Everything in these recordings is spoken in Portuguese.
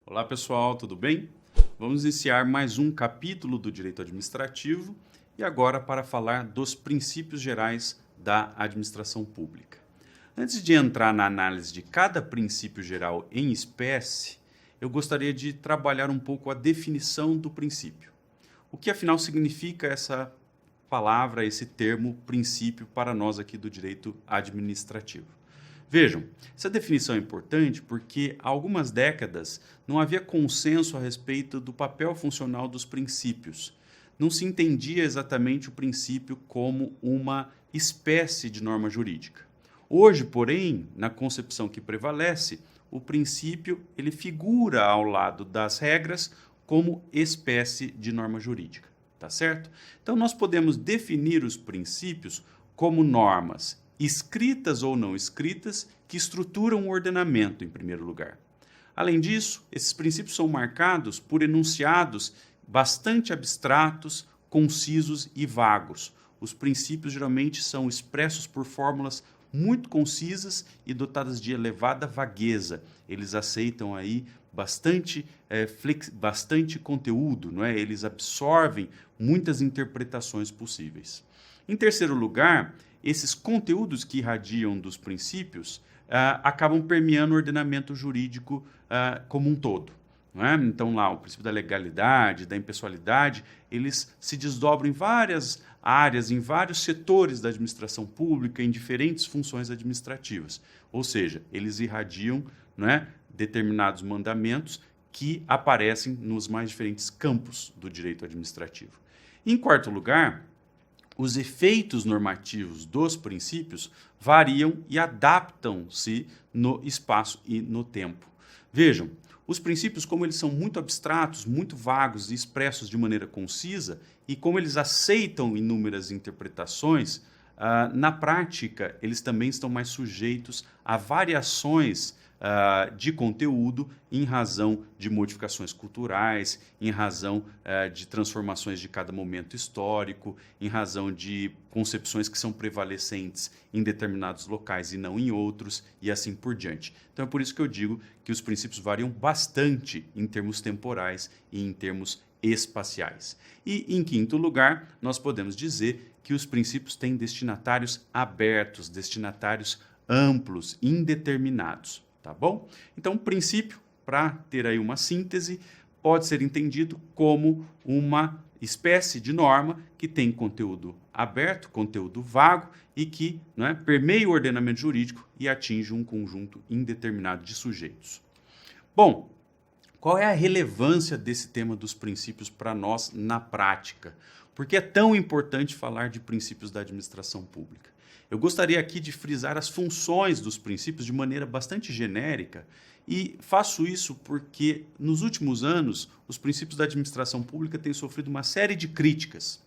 Olá pessoal, tudo bem? Vamos iniciar mais um capítulo do Direito Administrativo e agora para falar dos princípios gerais da administração pública. Antes de entrar na análise de cada princípio geral em espécie, eu gostaria de trabalhar um pouco a definição do princípio. O que afinal significa essa palavra, esse termo princípio para nós aqui do direito administrativo? Vejam, essa definição é importante porque há algumas décadas não havia consenso a respeito do papel funcional dos princípios. Não se entendia exatamente o princípio como uma espécie de norma jurídica. Hoje, porém, na concepção que prevalece, o princípio ele figura ao lado das regras como espécie de norma jurídica, tá certo? Então nós podemos definir os princípios como normas escritas ou não escritas, que estruturam o ordenamento, em primeiro lugar. Além disso, esses princípios são marcados por enunciados bastante abstratos, concisos e vagos. Os princípios geralmente são expressos por fórmulas muito concisas e dotadas de elevada vagueza. Eles aceitam aí bastante conteúdo, não é? Eles absorvem muitas interpretações possíveis. Em terceiro lugar, esses conteúdos que irradiam dos princípios acabam permeando o ordenamento jurídico como um todo. Não é? Então, lá, o princípio da legalidade, da impessoalidade, eles se desdobram em várias áreas, em vários setores da administração pública, em diferentes funções administrativas. Ou seja, eles irradiam, não é, determinados mandamentos que aparecem nos mais diferentes campos do direito administrativo. Em quarto lugar, os efeitos normativos dos princípios variam e adaptam-se no espaço e no tempo. Vejam, os princípios, como eles são muito abstratos, muito vagos e expressos de maneira concisa, e como eles aceitam inúmeras interpretações, na prática, eles também estão mais sujeitos a variações de conteúdo em razão de modificações culturais, em razão de transformações de cada momento histórico, em razão de concepções que são prevalecentes em determinados locais e não em outros, e assim por diante. Então é por isso que eu digo que os princípios variam bastante em termos temporais e em termos espaciais. E, em quinto lugar, nós podemos dizer que os princípios têm destinatários abertos, destinatários amplos, indeterminados. Tá bom? Então, o princípio, para ter aí uma síntese, pode ser entendido como uma espécie de norma que tem conteúdo aberto, conteúdo vago e que permeia o ordenamento jurídico e atinge um conjunto indeterminado de sujeitos. Bom, qual é a relevância desse tema dos princípios para nós na prática? Por que é tão importante falar de princípios da administração pública? Eu gostaria aqui de frisar as funções dos princípios de maneira bastante genérica e faço isso porque, nos últimos anos, os princípios da administração pública têm sofrido uma série de críticas.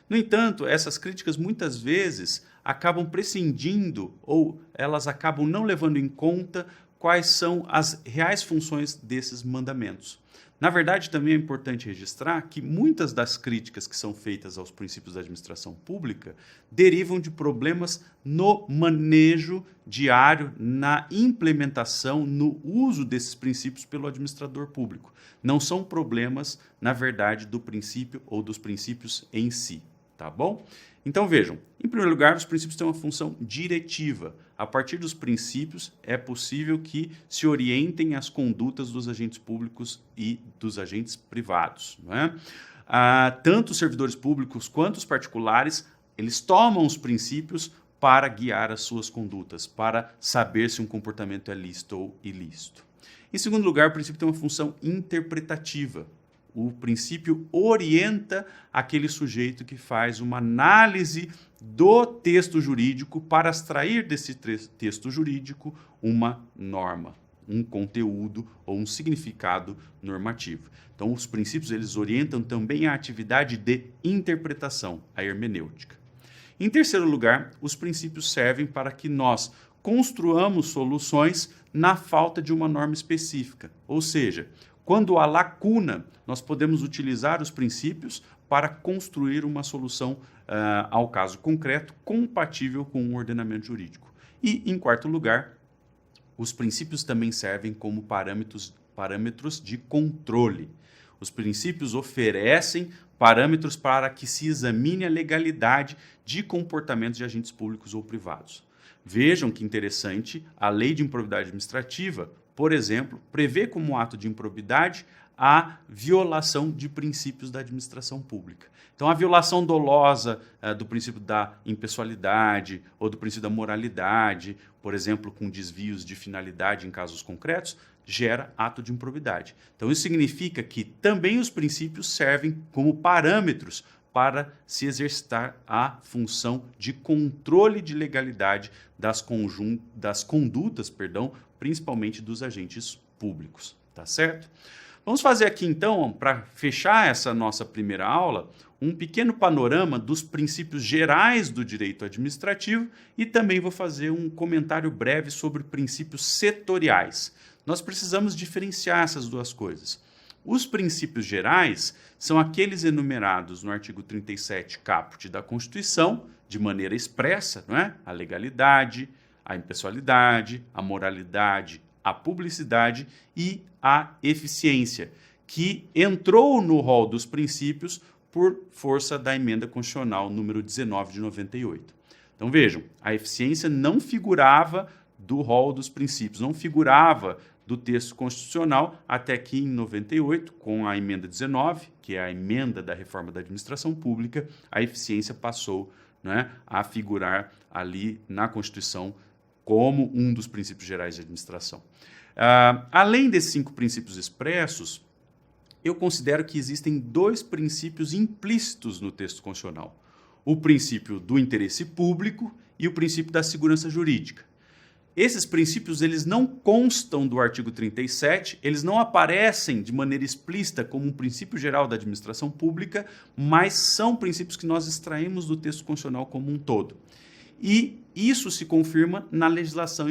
No entanto, essas críticas muitas vezes acabam prescindindo ou elas acabam não levando em conta quais são as reais funções desses mandamentos. Na verdade, também é importante registrar que muitas das críticas que são feitas aos princípios da administração pública derivam de problemas no manejo diário, na implementação, no uso desses princípios pelo administrador público. Não são problemas, na verdade, do princípio ou dos princípios em si, tá bom? Então vejam, em primeiro lugar, os princípios têm uma função diretiva. A partir dos princípios, é possível que se orientem as condutas dos agentes públicos e dos agentes privados. Não é? Tanto os servidores públicos quanto os particulares, eles tomam os princípios para guiar as suas condutas, para saber se um comportamento é lícito ou ilícito. Em segundo lugar, o princípio tem uma função interpretativa. O princípio orienta aquele sujeito que faz uma análise do texto jurídico para extrair desse texto jurídico uma norma, um conteúdo ou um significado normativo. Então, os princípios eles orientam também a atividade de interpretação, a hermenêutica. Em terceiro lugar, os princípios servem para que nós construamos soluções na falta de uma norma específica, ou seja, quando há lacuna, nós podemos utilizar os princípios para construir uma solução ao caso concreto compatível com o ordenamento jurídico. E, em quarto lugar, os princípios também servem como parâmetros parâmetros de controle. Os princípios oferecem parâmetros para que se examine a legalidade de comportamentos de agentes públicos ou privados. Vejam que interessante, a Lei de Improbidade Administrativa, por exemplo, prevê como ato de improbidade a violação de princípios da administração pública. Então, a violação dolosa do princípio da impessoalidade ou do princípio da moralidade, por exemplo, com desvios de finalidade em casos concretos, gera ato de improbidade. Então, isso significa que também os princípios servem como parâmetros para se exercitar a função de controle de legalidade das condutas, principalmente dos agentes públicos, tá certo? Vamos fazer aqui então, para fechar essa nossa primeira aula, um pequeno panorama dos princípios gerais do direito administrativo e também vou fazer um comentário breve sobre princípios setoriais. Nós precisamos diferenciar essas duas coisas. Os princípios gerais são aqueles enumerados no artigo 37 caput da Constituição, de maneira expressa, não é? A legalidade, a impessoalidade, a moralidade, a publicidade e a eficiência, que entrou no rol dos princípios por força da emenda constitucional número 19 de 98. Então vejam, a eficiência não figurava do rol dos princípios, não figurava do texto constitucional até que em 98, com a emenda 19, que é a emenda da reforma da administração pública, a eficiência passou, né, a figurar ali na Constituição como um dos princípios gerais de administração. Além desses 5 princípios expressos, eu considero que existem 2 princípios implícitos no texto constitucional. O princípio do interesse público e o princípio da segurança jurídica. Esses princípios eles não constam do artigo 37, eles não aparecem de maneira explícita como um princípio geral da administração pública, mas são princípios que nós extraímos do texto constitucional como um todo. E isso se confirma na legislação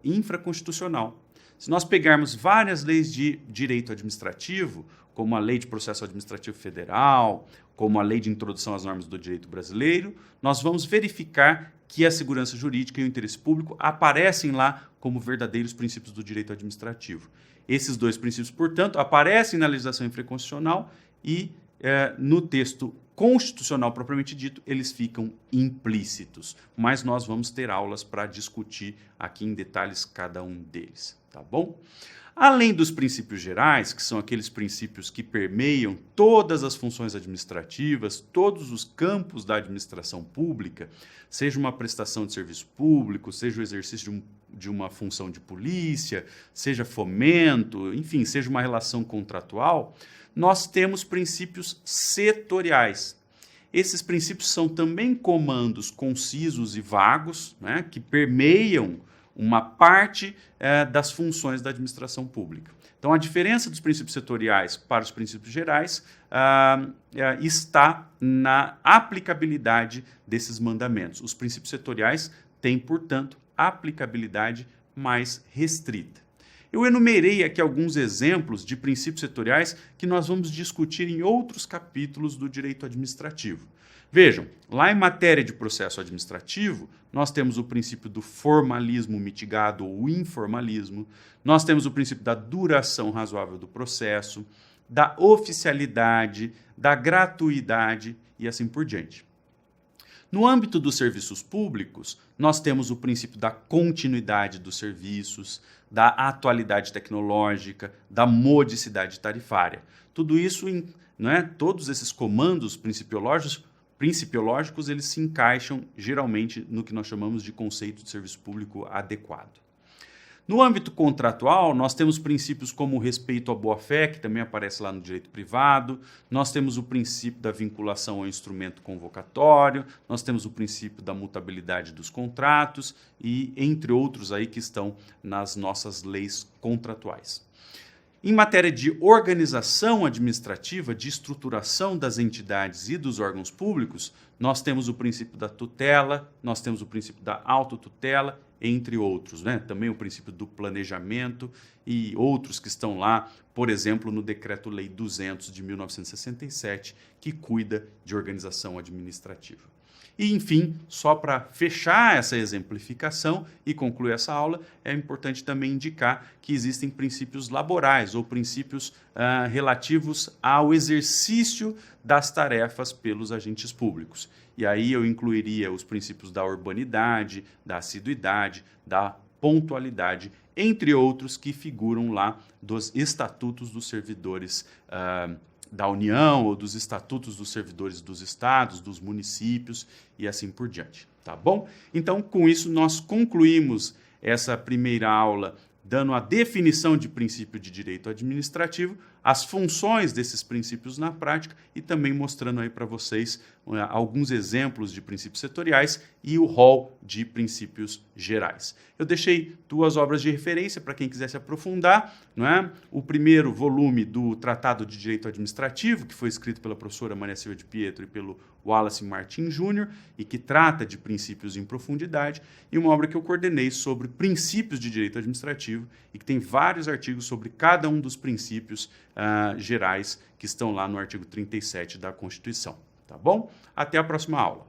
infraconstitucional. Se nós pegarmos várias leis de direito administrativo, como a Lei de Processo Administrativo Federal, como a Lei de Introdução às Normas do Direito Brasileiro, nós vamos verificar que a segurança jurídica e o interesse público aparecem lá como verdadeiros princípios do direito administrativo. Esses 2 princípios, portanto, aparecem na legislação infraconstitucional e no texto constitucional propriamente dito, eles ficam implícitos. Mas nós vamos ter aulas para discutir aqui em detalhes cada um deles, tá bom? Além dos princípios gerais, que são aqueles princípios que permeiam todas as funções administrativas, todos os campos da administração pública, seja uma prestação de serviço público, seja o exercício de uma função de polícia, seja fomento, enfim, seja uma relação contratual, nós temos princípios setoriais. Esses princípios são também comandos concisos e vagos, né, que permeiam uma parte das funções da administração pública. Então, a diferença dos princípios setoriais para os princípios gerais está na aplicabilidade desses mandamentos. Os princípios setoriais têm, portanto, aplicabilidade mais restrita. Eu enumerei aqui alguns exemplos de princípios setoriais que nós vamos discutir em outros capítulos do direito administrativo. Vejam, lá em matéria de processo administrativo, nós temos o princípio do formalismo mitigado ou informalismo, nós temos o princípio da duração razoável do processo, da oficialidade, da gratuidade e assim por diante. No âmbito dos serviços públicos, nós temos o princípio da continuidade dos serviços, da atualidade tecnológica, da modicidade tarifária. Tudo isso, todos esses comandos principiológicos, eles se encaixam geralmente no que nós chamamos de conceito de serviço público adequado. No âmbito contratual, nós temos princípios como o respeito à boa-fé, que também aparece lá no direito privado, nós temos o princípio da vinculação ao instrumento convocatório, nós temos o princípio da mutabilidade dos contratos e entre outros aí que estão nas nossas leis contratuais. Em matéria de organização administrativa, de estruturação das entidades e dos órgãos públicos, nós temos o princípio da tutela, nós temos o princípio da autotutela, entre outros, né? Também o princípio do planejamento e outros que estão lá, por exemplo, no Decreto-Lei 200 de 1967, que cuida de organização administrativa. E, enfim, só para fechar essa exemplificação e concluir essa aula, é importante também indicar que existem princípios laborais ou princípios relativos ao exercício das tarefas pelos agentes públicos. E aí eu incluiria os princípios da urbanidade, da assiduidade, da pontualidade, entre outros que figuram lá dos estatutos dos servidores da União ou dos estatutos dos servidores dos estados, dos municípios e assim por diante, tá bom? Então, com isso, nós concluímos essa primeira aula dando a definição de princípio de direito administrativo, as funções desses princípios na prática e também mostrando aí para vocês alguns exemplos de princípios setoriais e o rol de princípios gerais. Eu deixei 2 obras de referência para quem quiser se aprofundar, não é? O primeiro volume do Tratado de Direito Administrativo, que foi escrito pela professora Maria Silvia de Pietro e pelo Wallace Martin Jr., e que trata de princípios em profundidade, e uma obra que eu coordenei sobre princípios de direito administrativo e que tem vários artigos sobre cada um dos princípios gerais que estão lá no artigo 37 da Constituição. Tá bom? Até a próxima aula.